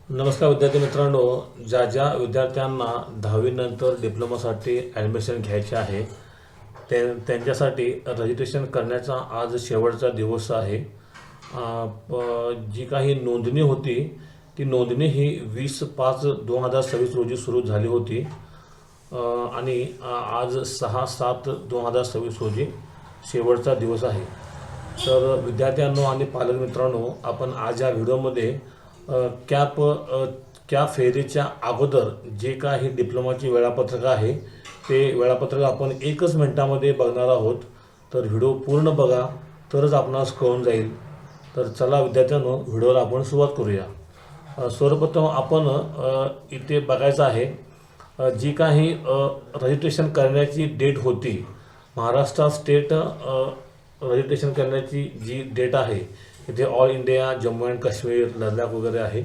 नमस्कार विद्यार्थी मित्रांनो, ज्या विद्यार्थ्यांना 10वी नंतर डिप्लोमासाठी ॲडमिशन घ्यायचे आहे त्यांच्यासाठी रजिस्ट्रेशन करण्याचा आज शेवटचा दिवस आहे। जी काही नोंदणी होती ती नोंदणी ही 20/5/2026 रोजी सुरू झाली होती आणि आज 6/7/2026 रोजी शेवटचा दिवस आहे। तर विद्यार्थ्यांनो आणि पालक मित्रांनो, आपण आज या व्हिडिओमध्ये कॅप फेरीच्या अगोदर जे काही डिप्लोमाची वेळापत्रक आहे ते वेळापत्रक आपण 1 मिनिटामध्ये बघणार आहोत। तर व्हिडिओ पूर्ण बघा तरच आपणास कळून जाईल। तर चला विद्यार्थ्यांनो, व्हिडिओला आपण सुरुवात करूया। सर्वप्रथम आपण इथे बघायचं आहे जी काही रजिस्ट्रेशन करण्याची डेट होती, महाराष्ट्र स्टेट रजिस्ट्रेशन करण्याची जी डेट आहे इथे all India, Jammu and Kashmir, Ladakh वगैरे आहे,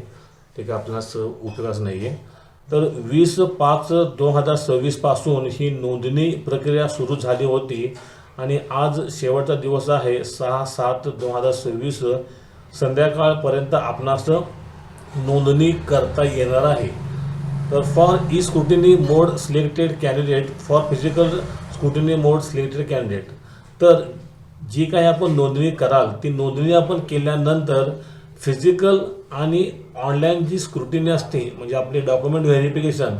ते काय आपल्यास उपयोगाचं नाही आहे। तर 20/5/2026 पासून ही नोंदणी प्रक्रिया सुरू झाली होती आणि आज शेवटचा दिवस आहे 6/7/2026 संध्याकाळपर्यंत आपणास नोंदणी करता येणार आहे। तर for E scrutiny mode selected candidate, for physical scrutiny mode selected candidate, तर जी काही आपण नोंदणी कराल ती नोंदणी आपण केल्यानंतर फिजिकल आणि ऑनलाईन जी स्क्रुटिनी असते म्हणजे आपले डॉक्युमेंट व्हेरिफिकेशन,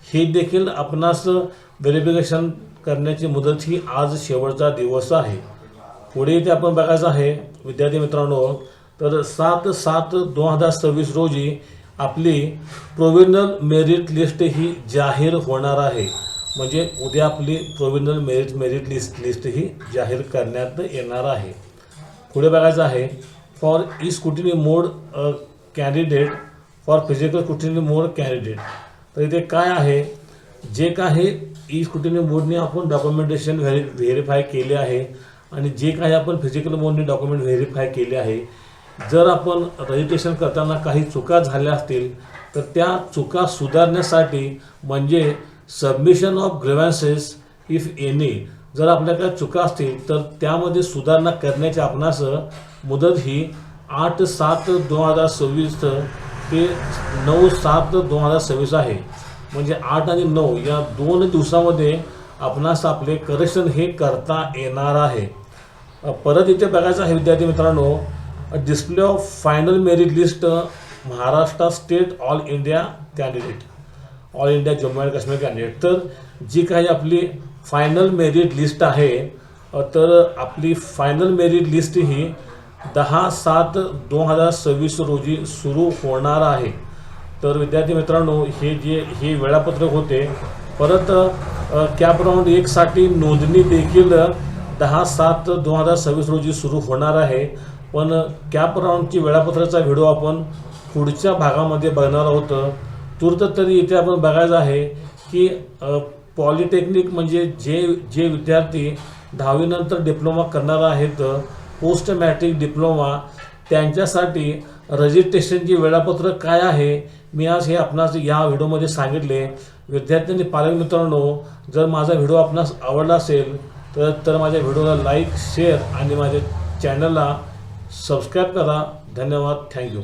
हे देखील आपणास व्हेरिफिकेशन करण्याची मुदत ही आज शेवटचा दिवस आहे। पुढे इथे आपण बघायचं आहे विद्यार्थी मित्रांनो, तर 7/7/2026 रोजी आपली प्रोव्हिजनल मेरिट लिस्ट ही जाहीर होणार आहे। म्हणजे उद्या आपली प्रोव्हिजनल मेरिट लिस्ट ही जाहीर करण्यात येणार आहे। पुढे बघायचं आहे for E scrutiny mode candidate, for physical scrutiny mode candidate, तर इथे काय आहे, जे काही ई स्क्रुटिनी मोडने आपण डॉक्युमेंटेशन व्हेरीफाय केले आहे आणि जे काही आपण फिजिकल मोडने डॉक्युमेंट व्हेरीफाय केले आहे, जर आपण रजिस्ट्रेशन करताना काही चुका झाल्या असतील तर त्या चुका सुधारण्यासाठी म्हणजे submission of grievances if any, जर आपल्या काही चुका असतील तर त्यामध्ये सुधारणा करण्याची आपणास मुदत ही 8/7/2026 ते 9/7/2026 आहे। म्हणजे 8 आणि 9 या 2 दिवसामध्ये आपणास आपले करेक्शन हे करता येणार आहे। परत इथे बघायचं आहे विद्यार्थी मित्रांनो, display of final merit list Maharashtra state all India candidate, all India Jammu and Kashmir candidate, तर जी काही आपली फायनल मेरिट लिस्ट आहे, तर आपली फायनल मेरिट लिस्ट ही 10/7/2026 रोजी सुरू होणार आहे। तर विद्यार्थी मित्रांनो, हे वेळापत्रक होते। परत कॅप राऊंड 1 साठी नोंदणी देखील 10/7/2026 रोजी सुरू होणार आहे। पण कॅप राऊंडची वेळापत्रकाचा व्हिडिओ आपण पुढच्या भागामध्ये बघणार आहोत। तूर्त तरी इथे आपण बघायचं आहे की पॉलिटेक्निक म्हणजे जे विद्यार्थी 10वी नंतर डिप्लोमा करणार आहेत, पोस्ट मॅट्रिक डिप्लोमा, त्यांच्यासाठी रजिस्ट्रेशनची वेळापत्रक काय आहे मी आज हे आपणास या व्हिडिओमध्ये सांगितले। विद्यार्थ्यांनी पालक मित्रांनो, जर माझा व्हिडिओ आपणास आवडला असेल तर माझ्या व्हिडिओला लाईक, शेअर आणि माझ्या चॅनलला सबस्क्राईब करा। धन्यवाद, थँक्यू।